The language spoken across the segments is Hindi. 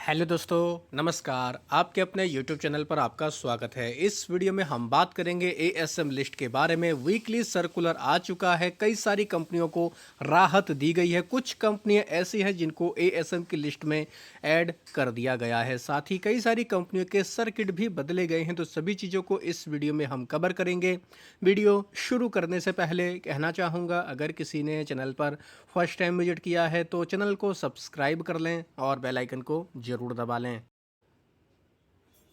हेलो दोस्तों, नमस्कार। आपके अपने यूट्यूब चैनल पर आपका स्वागत है। इस वीडियो में हम बात करेंगे एएसएम लिस्ट के बारे में। वीकली सर्कुलर आ चुका है, कई सारी कंपनियों को राहत दी गई है। कुछ कंपनियां ऐसी हैं जिनको एएसएम की लिस्ट में ऐड कर दिया गया है। साथ ही कई सारी कंपनियों के सर्किट भी बदले गए हैं। तो सभी चीज़ों को इस वीडियो में हम कवर करेंगे। वीडियो शुरू करने से पहले कहना चाहूँगा, अगर किसी ने चैनल पर फर्स्ट टाइम विजिट किया है तो चैनल को सब्सक्राइब कर लें और बेल आइकन को ज़रूर दबा लें।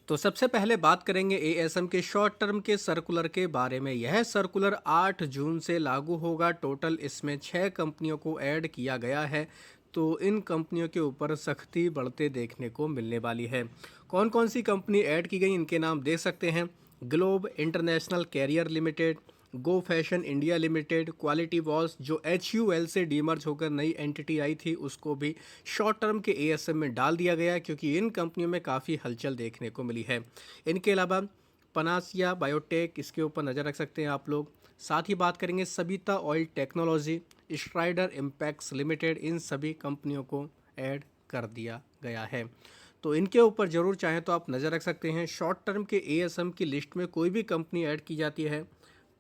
तो सबसे पहले बात करेंगे एएसएम के शॉर्ट टर्म के सर्कुलर के बारे में। यह सर्कुलर 8 जून से लागू होगा। टोटल इसमें 6 कंपनियों को ऐड किया गया है। तो इन कंपनियों के ऊपर सख्ती बढ़ते देखने को मिलने वाली है। कौन कौन सी कंपनी ऐड की गई, इनके नाम देख सकते हैं। Globe International carrier limited, Go Fashion India limited, quality wash जो HUL से डीमर्ज होकर नई एंटिटी आई थी, उसको भी शॉर्ट टर्म के एएसएम में डाल दिया गया, क्योंकि इन कंपनियों में काफ़ी हलचल देखने को मिली है। इनके अलावा पनासिया बायोटेक, इसके ऊपर नज़र रख सकते हैं आप लोग। साथ ही बात करेंगे Sabita oil technology, Strider impacts limited, इन सभी कंपनियों को ऐड कर दिया गया है। तो इनके ऊपर ज़रूर चाहें तो आप नज़र रख सकते हैं। शॉर्ट टर्म के एएसएम की लिस्ट में कोई भी कंपनी ऐड की जाती है,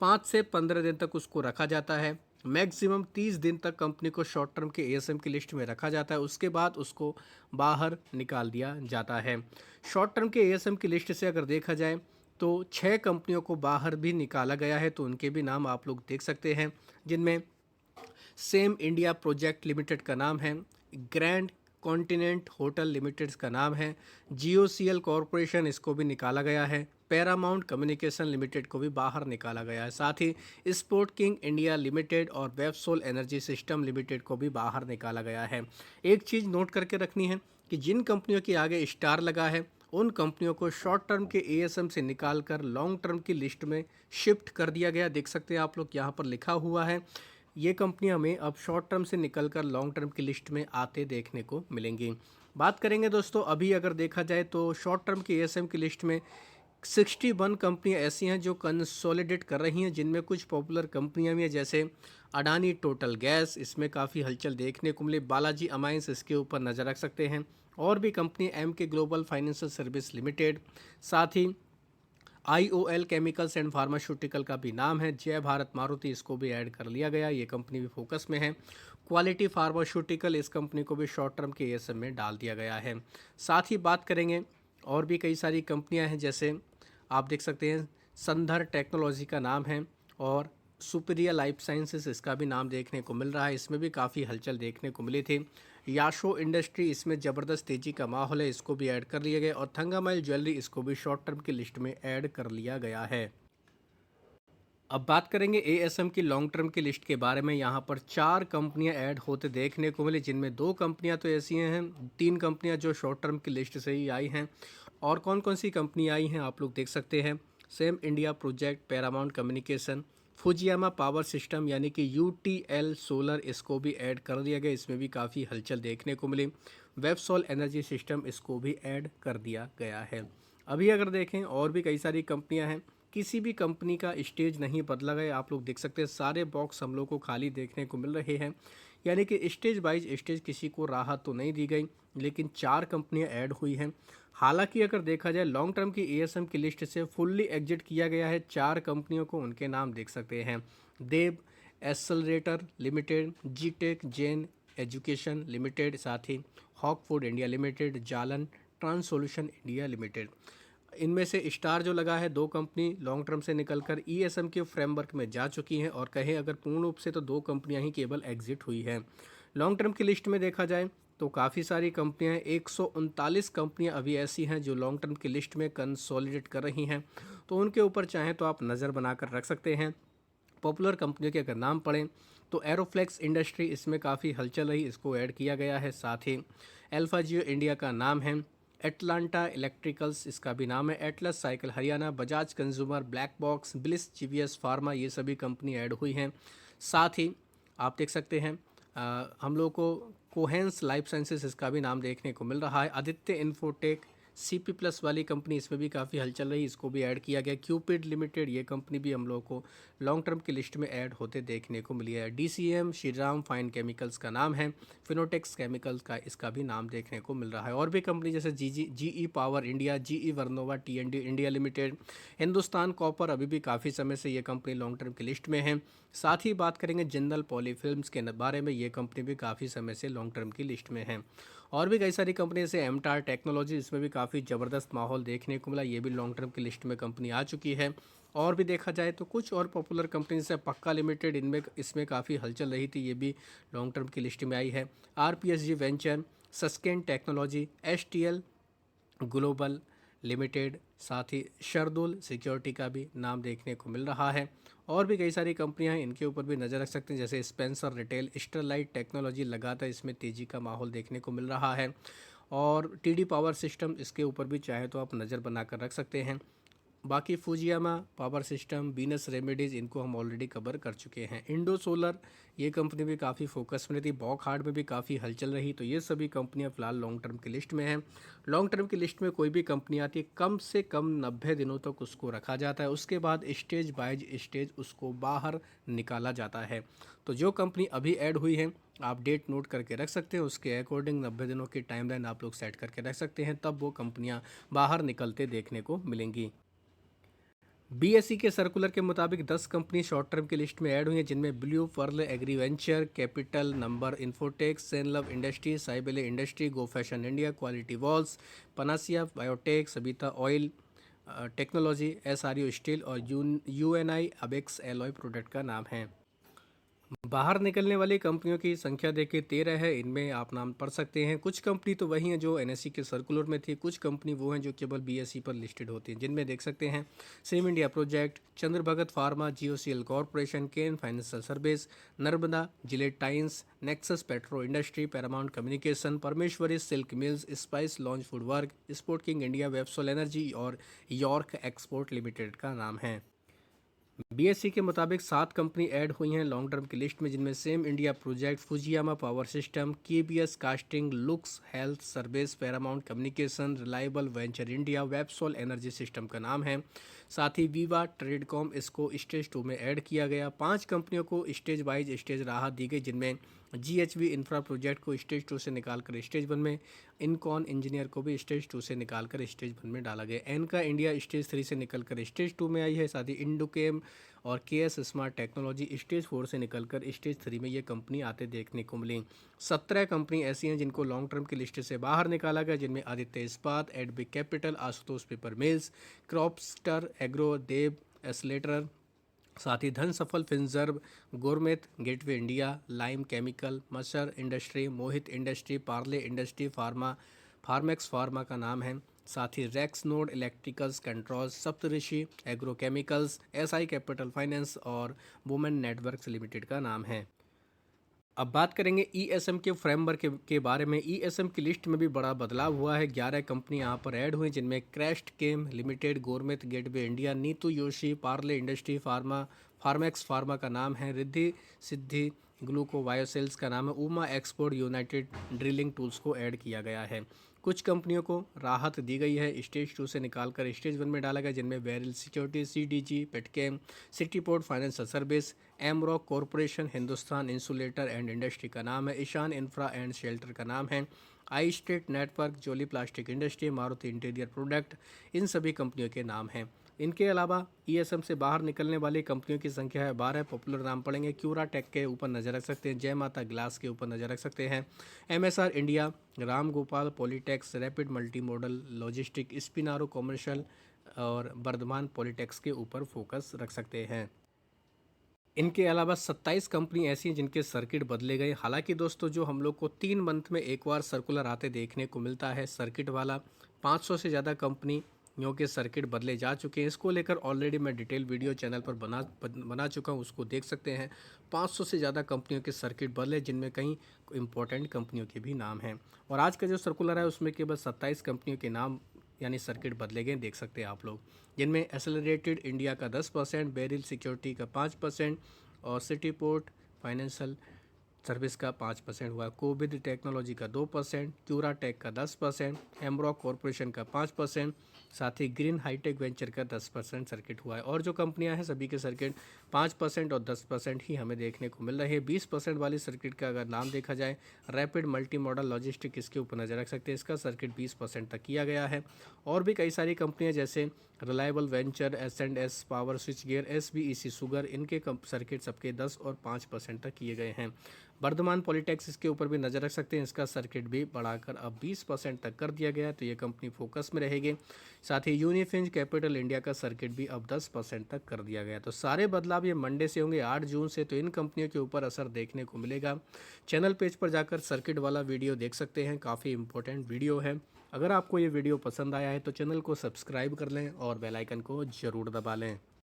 5 से 15 दिन तक उसको रखा जाता है। मैक्सिमम 30 दिन तक कंपनी को शॉर्ट टर्म के एएसएम की लिस्ट में रखा जाता है। उसके बाद उसको बाहर निकाल दिया जाता है। शॉर्ट टर्म के एएसएम की लिस्ट से अगर देखा जाए तो 6 कंपनियों को बाहर भी निकाला गया है। तो उनके भी नाम आप लोग देख सकते हैं, जिनमें सेम इंडिया प्रोजेक्ट लिमिटेड का नाम है, ग्रैंड कॉन्टिनेंट होटल लिमिटेड का नाम है, GOCL कॉरपोरेशन, इसको भी निकाला गया है। पैरामाउंट कम्युनिकेशन लिमिटेड को भी बाहर निकाला गया है। साथ ही स्पोर्ट किंग इंडिया लिमिटेड और वेबसोल एनर्जी सिस्टम लिमिटेड को भी बाहर निकाला गया है। एक चीज़ नोट करके रखनी है कि जिन कंपनियों के आगे स्टार लगा है, उन कंपनियों को शॉर्ट टर्म के एएसएम से निकालकर लॉन्ग टर्म की लिस्ट में शिफ्ट कर दिया गया। देख सकते हैं आप लोग, यहाँ पर लिखा हुआ है। ये कंपनियां हमें अब शॉर्ट टर्म से निकलकर लॉन्ग टर्म की लिस्ट में आते देखने को मिलेंगी। बात करेंगे दोस्तों, अभी अगर देखा जाए तो शॉर्ट टर्म की एएसएम की लिस्ट में 61 कंपनियां ऐसी हैं जो कंसोलिडेट कर रही हैं, जिनमें कुछ पॉपुलर कंपनियां भी हैं, जैसे अडानी टोटल गैस, इसमें काफ़ी हलचल देखने को मिली। बालाजी अमाइंस, इसके ऊपर नज़र रख सकते हैं। और भी company MK global financial service limited, साथ ही IOL केमिकल्स एंड फार्मास्यूटिकल का भी नाम है। जय भारत मारुति, इसको भी ऐड कर लिया गया, ये कंपनी भी फोकस में है। क्वालिटी फार्मास्यूटिकल, इस कंपनी को भी शॉर्ट टर्म के एएसएम में डाल दिया गया है। साथ ही बात करेंगे, और भी कई सारी कंपनियां हैं, जैसे आप देख सकते हैं संधर टेक्नोलॉजी का नाम है, और सुपीरियर लाइफ साइंसेस, इसका भी नाम देखने को मिल रहा है। इसमें भी काफ़ी हलचल देखने को मिली थी। याशो इंडस्ट्री, इसमें ज़बरदस्त तेज़ी का माहौल है, इसको भी ऐड कर लिया गया। और थंगामाइल ज्वेलरी, इसको भी शॉर्ट टर्म की लिस्ट में ऐड कर लिया गया है। अब बात करेंगे एएसएम की लॉन्ग टर्म की लिस्ट के बारे में। यहाँ पर 4 कंपनियां ऐड होते देखने को मिली, जिनमें 2 कंपनियां तो ऐसी हैं, 3 कंपनियां जो शॉर्ट टर्म की लिस्ट से ही आई हैं। और कौन कौन सी कंपनी आई हैं आप लोग देख सकते हैं। Sam India project, Paramount communication, Fujiyama power system यानी कि UTL सोलर, इसको भी ऐड कर दिया गया, इसमें भी काफ़ी हलचल देखने को मिली। वेबसोल एनर्जी सिस्टम, इसको भी ऐड कर दिया गया है। अभी अगर देखें, और भी कई सारी कंपनियां हैं, किसी भी कंपनी का स्टेज नहीं बदला गया। आप लोग देख सकते हैं सारे बॉक्स हम लोग को खाली देखने को मिल रहे हैं, यानी कि स्टेज बाइज स्टेज किसी को राहत तो नहीं दी गई, लेकिन 4 कंपनियां ऐड हुई हैं। हालांकि अगर देखा जाए, लॉन्ग टर्म की एएसएम की लिस्ट से फुल्ली एग्जिट किया गया है 4 कंपनियों को। उनके नाम देख सकते हैं। देव एक्सलरेटर लिमिटेड, जीटेक जैन एजुकेशन लिमिटेड, साथ ही Hawk food India limited, Jalan trans solution India limited. इनमें से स्टार जो लगा है, 2 कंपनी लॉन्ग टर्म से निकलकर ईएसएम के फ्रेमवर्क में जा चुकी हैं, और कहें अगर पूर्ण रूप से तो 2 कंपनियां ही केवल एग्जिट हुई हैं। लॉन्ग टर्म की लिस्ट में देखा जाए तो काफ़ी सारी कंपनियां हैं, 139 कंपनियां अभी ऐसी हैं जो लॉन्ग टर्म की लिस्ट में कंसोलिडेट कर रही हैं। तो उनके ऊपर चाहें तो आप नज़र बनाकर रख सकते हैं। पॉपुलर कंपनियों के अगर नाम पढ़ें तो एरोफ्लेक्स इंडस्ट्री, इसमें काफ़ी हलचल रही, इसको ऐड किया गया है। साथ ही अल्फा जियो इंडिया का नाम है, एटलांटा इलेक्ट्रिकल्स, इसका भी नाम है, Atlas cycle Haryana, Bajaj consumer, black box, bliss GVS pharma, ये सभी कंपनी ऐड हुई हैं। साथ ही आप देख सकते हैं हम लोग को कोहेंस लाइफ साइंसेस, इसका भी नाम देखने को मिल रहा है। आदित्य इन्फोटेक, CP प्लस वाली कंपनी, इसमें भी काफ़ी हलचल रही, इसको भी ऐड किया गया। क्यूपिड लिमिटेड, ये कंपनी भी हम लोग को लॉन्ग टर्म की लिस्ट में ऐड होते देखने को मिली है। DCM श्रीराम फाइन केमिकल्स का नाम है। फिनोटेक्स केमिकल्स का इसका भी नाम देखने को मिल रहा है। और भी कंपनी जैसे GE power India, GE Vernova TND India limited, Hindustan copper, अभी भी काफ़ी समय से ये कंपनी लॉन्ग टर्म की लिस्ट में है। साथ ही बात करेंगे जिंदल पॉलीफिल्म्स के बारे में, ये कंपनी भी काफ़ी समय से लॉन्ग टर्म की लिस्ट में है। और भी कई सारी कंपनी जैसे एमटार टेक्नोलॉजी, इसमें भी काफ़ी ज़बरदस्त माहौल देखने को मिला, ये भी लॉन्ग टर्म की लिस्ट में कंपनी आ चुकी है। और भी देखा जाए तो कुछ और पॉपुलर कंपनी जैसे पक्का लिमिटेड, इसमें काफ़ी हलचल रही थी, ये भी लॉन्ग टर्म की लिस्ट में आई है। RPSG venture, Sasken technology, STL global limited, साथ ही शरदुल सिक्योरिटी का भी नाम देखने को मिल रहा है। और भी कई सारी कंपनियां हैं, इनके ऊपर भी नज़र रख सकते हैं, जैसे स्पेंसर रिटेल, स्टरलाइट टेक्नोलॉजी, लगातार इसमें तेज़ी का माहौल देखने को मिल रहा है। और TD पावर सिस्टम, इसके ऊपर भी चाहे तो आप नज़र बनाकर रख सकते हैं। बाकी Fujiyama power system, beans remedies, इनको हम ऑलरेडी कवर कर चुके हैं। इंडो सोलर, ये कंपनी भी काफ़ी फोकस में थी। बॉक हार्ड में भी काफ़ी हलचल रही। तो ये सभी कंपनियां फिलहाल लॉन्ग टर्म की लिस्ट में हैं। लॉन्ग टर्म की लिस्ट में कोई भी कंपनी आती है, कम से कम 90 दिनों तक उसको रखा जाता है, उसके बाद स्टेज बाय स्टेज उसको बाहर निकाला जाता है। तो जो कंपनी अभी ऐड हुई है, आप डेट नोट करके रख सकते हैं, उसके अकॉर्डिंग 90 दिनों की टाइमलाइन आप लोग सेट करके रख सकते हैं, तब वो कंपनियां बाहर निकलते देखने को मिलेंगी। BSE के सर्कुलर के मुताबिक 10 कंपनी शॉर्ट टर्म की लिस्ट में ऐड हुई हैं, जिनमें Blue Pearl agriventure, capital number Infotex, सेनलव industry, Cybele industry, Go Fashion India, Quality Walls, Panacea Biotech, Sabita oil technology, SRU steel और UNI अबेक्स एलॉय प्रोडक्ट का नाम है। बाहर निकलने वाली कंपनियों की संख्या देखिए 13 है, इनमें आप नाम पढ़ सकते हैं। कुछ कंपनी तो वही हैं जो NSE के सर्कुलर में थी, कुछ कंपनी वो हैं जो केवल BSE पर लिस्टेड होती हैं, जिनमें देख सकते हैं Sam India project, Chandra Bhagat pharma, GOCL corporation, Ken financial service, Narmada, जिलेट टाइन्स, Nexus Petro industry, Paramount communication, Parameshwari silk mills, Spice launch food work, sport king India, Websol energy और यॉर्क एक्सपोर्ट लिमिटेड का नाम है। BSE के मुताबिक 7 कंपनी ऐड हुई हैं लॉन्ग टर्म की लिस्ट में, जिनमें same India project, Fujiyama power system, KBS casting, looks health service, Paramount communication, reliable venture India, Websol energy system का नाम है। साथ ही वीवा ट्रेडकॉम, इसको स्टेज 2 में ऐड किया गया। 5 कंपनियों को स्टेज वाइज स्टेज राहत दी गई, जिनमें GHV इंफ्रा प्रोजेक्ट को स्टेज 2 से निकालकर स्टेज 1 में, इनकॉन इंजीनियर को भी स्टेज 2 से निकालकर स्टेज 1 में डाला गया। एनका इंडिया स्टेज 3 से निकलकर स्टेज 2 में आई है। साथ ही इंडोकेम और KS स्मार्ट टेक्नोलॉजी स्टेज 4 से निकलकर स्टेज 3 में ये कंपनी आते देखने को मिली। 17 कंपनी ऐसी हैं जिनको लॉन्ग टर्म की लिस्ट से बाहर निकाला गया, जिनमें आदित्य इस्पात, एडबिक capital, Ashutosh paper mills, Cropster agro, Dev accelerator, साथ ही धन सफल, फिनजर्व, गोरमेथ, गेटवे इंडिया, लाइम केमिकल, मसर industry, Mohit industry, Parle industry, Pharmex pharma का नाम है। साथ ही Rex Node electricals controls, Saptarishi agrochemicals, SI capital finance और वुमेन नेटवर्क्स लिमिटेड का नाम है। अब बात करेंगे ESM के फ्रेमवर्क के बारे में। ESM की लिस्ट में भी बड़ा बदलाव हुआ है। 11 कंपनी यहाँ पर ऐड हुई, जिनमें क्रेस्ट केम लिमिटेड, गोरमेथ, Gateway India, Neetu Yoshi, Parle industry, Pharmex pharma का नाम है, रिद्धि सिद्धि ग्लूको बायोसेल्स का नाम है, Uma export, United drilling tools को ऐड किया गया है। कुछ कंपनियों को राहत दी गई है, स्टेज 2 से निकालकर स्टेज 1 में डाला गया, जिनमें वेरिल security, CDG Petchem, Cityport financial service, Emrock corporation, Hindustan insulator and industry का नाम है, ईशान इंफ्रा एंड शेल्टर का नाम है, I state network, Jolly plastic industry, Maruti interior product, इन सभी कंपनियों के नाम हैं। इनके अलावा ESM से बाहर निकलने वाली कंपनियों की संख्या है 12। पॉपुलर नाम पड़ेंगे, क्यूरा टेक के ऊपर नज़र रख सकते हैं, जय माता ग्लास के ऊपर नज़र रख सकते हैं, MSR India, Ram Gopal Polytex, rapid multi modal logistic, Spinaro commercial और वर्धमान पॉलीटेक्स के ऊपर फोकस रख सकते हैं। इनके अलावा 27 कंपनी ऐसी हैं जिनके सर्किट बदले गए। हालांकि दोस्तों, जो हम लोग को 3 मंथ में एक बार सर्कुलर आते देखने को मिलता है सर्किट वाला, 500 से ज़्यादा कंपनियों के सर्किट बदले जा चुके हैं। इसको लेकर ऑलरेडी मैं डिटेल वीडियो चैनल पर बना चुका हूं, उसको देख सकते हैं। 500 से ज़्यादा कंपनियों के सर्किट बदले, जिनमें कई इंपॉर्टेंट कंपनियों के भी नाम हैं। और आज का जो सर्कुलर है उसमें केवल 27 कंपनियों के नाम यानी सर्किट बदले गए, देख सकते हैं आप लोग, जिनमें एक्सेलरेटेड इंडिया का 10%, बेरिल सिक्योरिटी का 5% और सिटी पोर्ट फाइनेंशियल सर्विस का 5% हुआ, कोविड टेक्नोलॉजी का 2%, क्यूरा टेक का 10%, एमरॉक कॉरपोरेशन का 5%, साथ ही ग्रीन हाईटेक वेंचर का 10% सर्किट हुआ है। और जो कंपनियां हैं सभी के सर्किट 5% और 10% ही हमें देखने को मिल रहे हैं। 20% वाली सर्किट का अगर नाम देखा जाए, रैपिड मल्टी मॉडल लॉजिस्टिक, इसके ऊपर नज़र रख सकते हैं, इसका सर्किट 20% तक किया गया है। और भी कई सारी कंपनियां जैसे reliable venture, S&S power switch gear, SBEC sugar, इनके सर्किट सबके 10 और 5% तक किए गए हैं। वर्धमान पॉलीटेक्स, इसके ऊपर भी नज़र रख सकते हैं, इसका सर्किट भी बढ़ाकर अब 20% तक कर दिया गया है, तो ये कंपनी फोकस में रहेगी। साथ ही यूनिफिंज कैपिटल इंडिया का सर्किट भी अब 10% तक कर दिया गया। तो सारे बदलाव ये मंडे से होंगे, 8 जून से, तो इन कंपनियों के ऊपर असर देखने को मिलेगा। चैनल पेज पर जाकर सर्किट वाला वीडियो देख सकते हैं, काफ़ी इंपॉर्टेंट वीडियो है। अगर आपको ये वीडियो पसंद आया है तो चैनल को सब्सक्राइब कर लें और बेल आइकन को ज़रूर दबा लें।